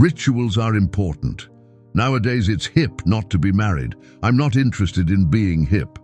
Rituals are important. Nowadays it's hip not to be married. I'm not interested in being hip.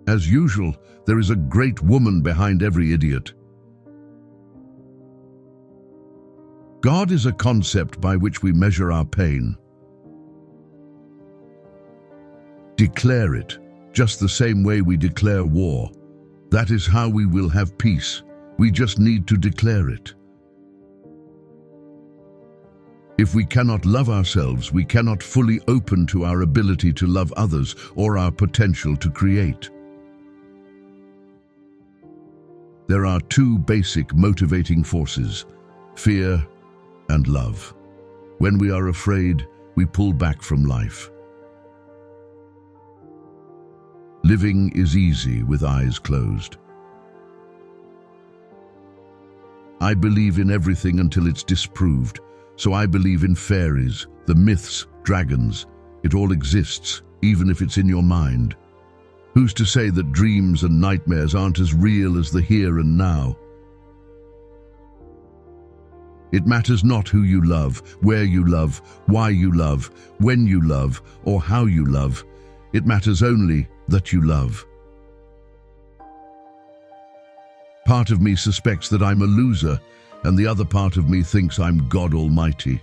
As usual, there is a great woman behind every idiot. God is a concept by which we measure our pain. Declare it, just the same way we declare war. That is how we will have peace. We just need to declare it. If we cannot love ourselves, we cannot fully open to our ability to love others or our potential to create. There are two basic motivating forces, fear and love. When we are afraid, we pull back from life. Living is easy with eyes closed. I believe in everything until it's disproved, so I believe in fairies, the myths, dragons. It all exists, even if it's in your mind. Who's to say that dreams and nightmares aren't as real as the here and now? It matters not who you love, where you love, why you love, when you love, or how you love. It matters only that you love. Part of me suspects that I'm a loser, and the other part of me thinks I'm God Almighty.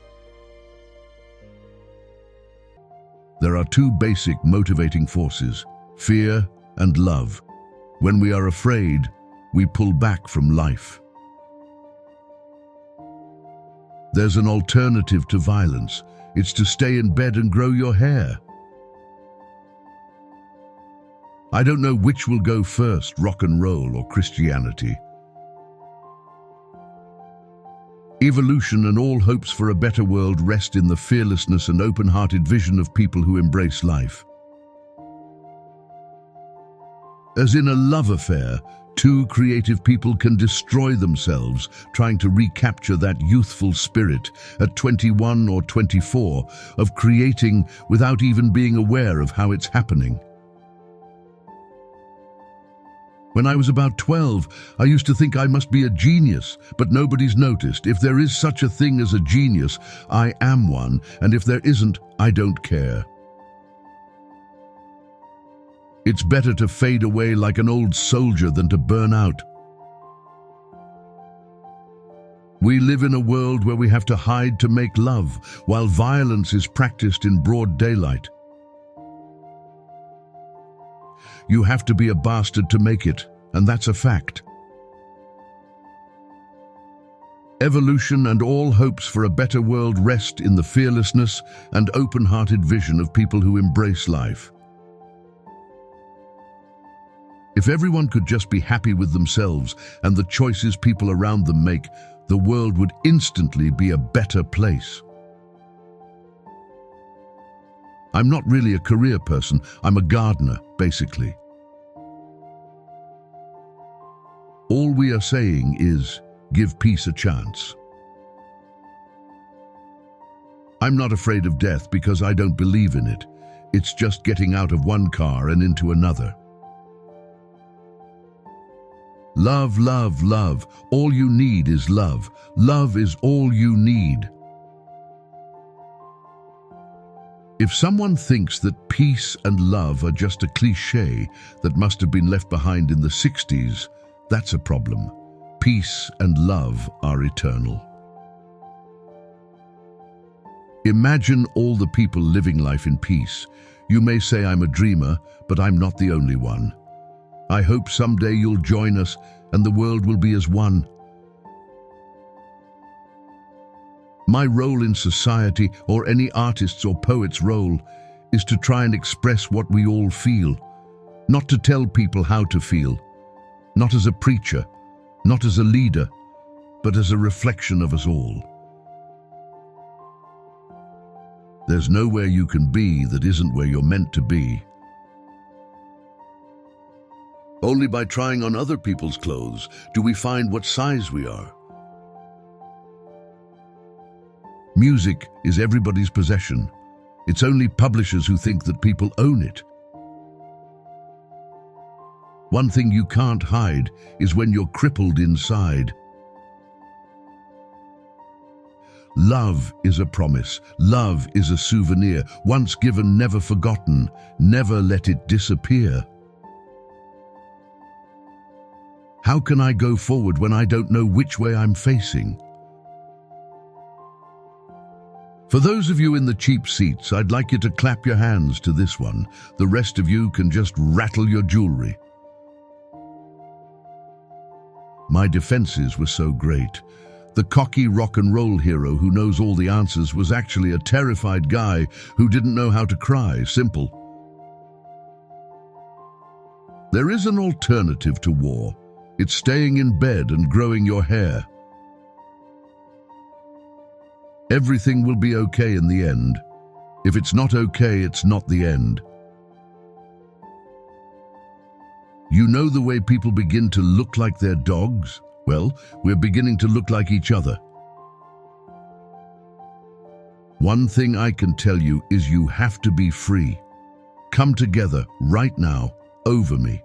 There are two basic motivating forces, fear and love. When we are afraid, we pull back from life. There's an alternative to violence. It's to stay in bed and grow your hair. I don't know which will go first, rock and roll or Christianity. Evolution and all hopes for a better world rest in the fearlessness and open-hearted vision of people who embrace life. As in a love affair, two creative people can destroy themselves trying to recapture that youthful spirit at 21 or 24 of creating without even being aware of how it's happening. When I was about 12, I used to think I must be a genius, but nobody's noticed. If there is such a thing as a genius, I am one, and if there isn't, I don't care. It's better to fade away like an old soldier than to burn out. We live in a world where we have to hide to make love, while violence is practiced in broad daylight. You have to be a bastard to make it, and that's a fact. Evolution and all hopes for a better world rest in the fearlessness and open-hearted vision of people who embrace life. If everyone could just be happy with themselves and the choices people around them make, the world would instantly be a better place. I'm not really a career person, I'm a gardener, basically. All we are saying is, give peace a chance. I'm not afraid of death because I don't believe in it. It's just getting out of one car and into another. Love, love, love. All you need is love. Love is all you need. If someone thinks that peace and love are just a cliché that must have been left behind in the 60s, that's a problem. Peace and love are eternal. Imagine all the people living life in peace. You may say I'm a dreamer, but I'm not the only one. I hope someday you'll join us and the world will be as one. My role in society, or any artist's or poet's role, is to try and express what we all feel, not to tell people how to feel, not as a preacher, not as a leader, but as a reflection of us all. There's nowhere you can be that isn't where you're meant to be. Only by trying on other people's clothes do we find what size we are. Music is everybody's possession. It's only publishers who think that people own it. One thing you can't hide is when you're crippled inside. Love is a promise. Love is a souvenir. Once given, never forgotten. Never let it disappear. How can I go forward when I don't know which way I'm facing? For those of you in the cheap seats, I'd like you to clap your hands to this one. The rest of you can just rattle your jewelry. My defenses were so great. The cocky rock and roll hero who knows all the answers was actually a terrified guy who didn't know how to cry. Simple. There is an alternative to war. It's staying in bed and growing your hair. Everything will be okay in the end. If it's not okay, it's not the end. You know the way people begin to look like their dogs? Well, we're beginning to look like each other. One thing I can tell you is you have to be free. Come together right now over me.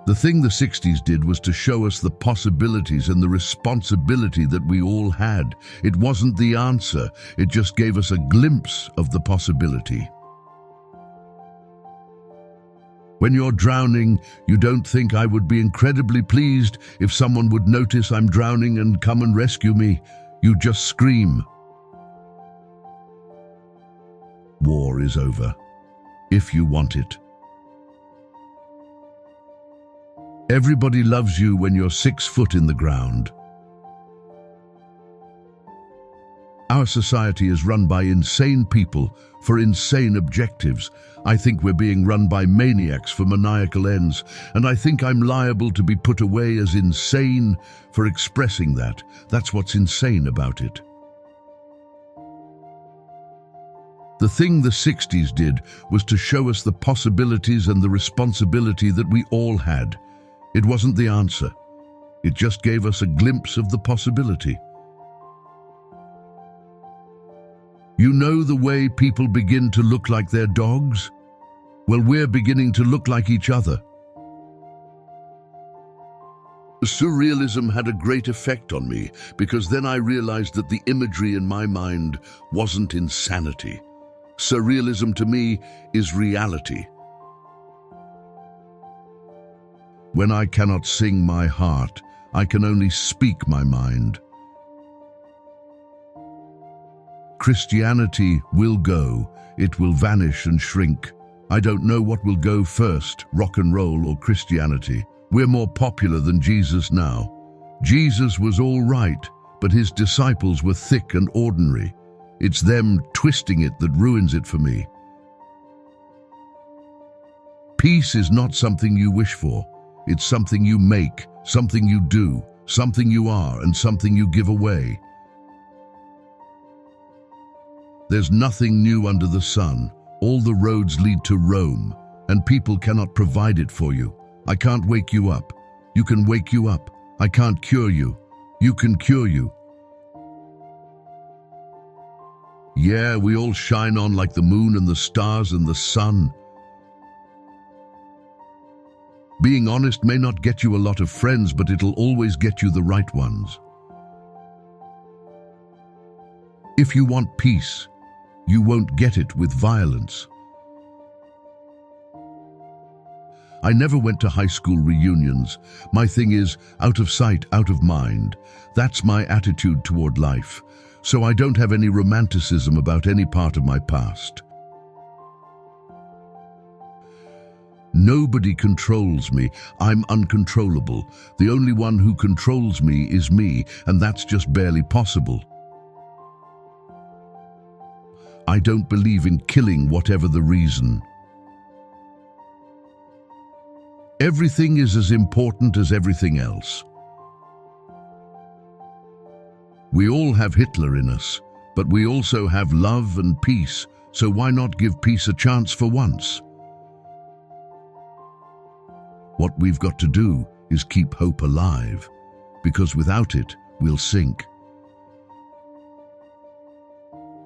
The thing the 60s did was to show us the possibilities and the responsibility that we all had. It wasn't the answer, it just gave us a glimpse of the possibility. When you're drowning, you don't think I would be incredibly pleased if someone would notice I'm drowning and come and rescue me. You just scream. War is over, if you want it. Everybody loves you when you're 6 foot in the ground. Our society is run by insane people for insane objectives. I think we're being run by maniacs for maniacal ends, and I think I'm liable to be put away as insane for expressing that. That's what's insane about it. The thing the 60s did was to show us the possibilities and the responsibility that we all had. It wasn't the answer. It just gave us a glimpse of the possibility. You know the way people begin to look like their dogs? Well, we're beginning to look like each other. Surrealism had a great effect on me because then I realized that the imagery in my mind wasn't insanity. Surrealism to me is reality. When I cannot sing my heart, I can only speak my mind. Christianity will go, it will vanish and shrink. I don't know what will go first, rock and roll or Christianity. We're more popular than Jesus now. Jesus was all right, but his disciples were thick and ordinary. It's them twisting it that ruins it for me. Peace is not something you wish for. It's something you make, something you do, something you are, and something you give away. There's nothing new under the sun. All the roads lead to Rome, and people cannot provide it for you. I can't wake you up. You can wake you up. I can't cure you. You can cure you. Yeah, we all shine on like the moon and the stars and the sun. Being honest may not get you a lot of friends, but it'll always get you the right ones. If you want peace, you won't get it with violence. I never went to high school reunions. My thing is, out of sight, out of mind. That's my attitude toward life. So I don't have any romanticism about any part of my past. Nobody controls me. I'm uncontrollable. The only one who controls me is me, and that's just barely possible. I don't believe in killing whatever the reason. Everything is as important as everything else. We all have Hitler in us, but we also have love and peace, so why not give peace a chance for once? What we've got to do is keep hope alive, because without it, we'll sink.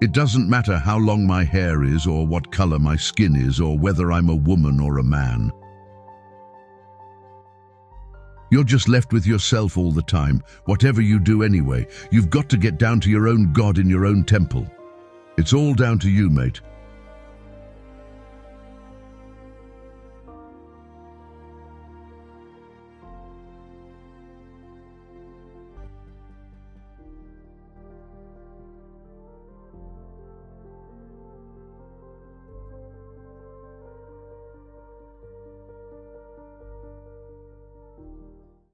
It doesn't matter how long my hair is, or what color my skin is, or whether I'm a woman or a man. You're just left with yourself all the time, whatever you do anyway. You've got to get down to your own God in your own temple. It's all down to you, mate.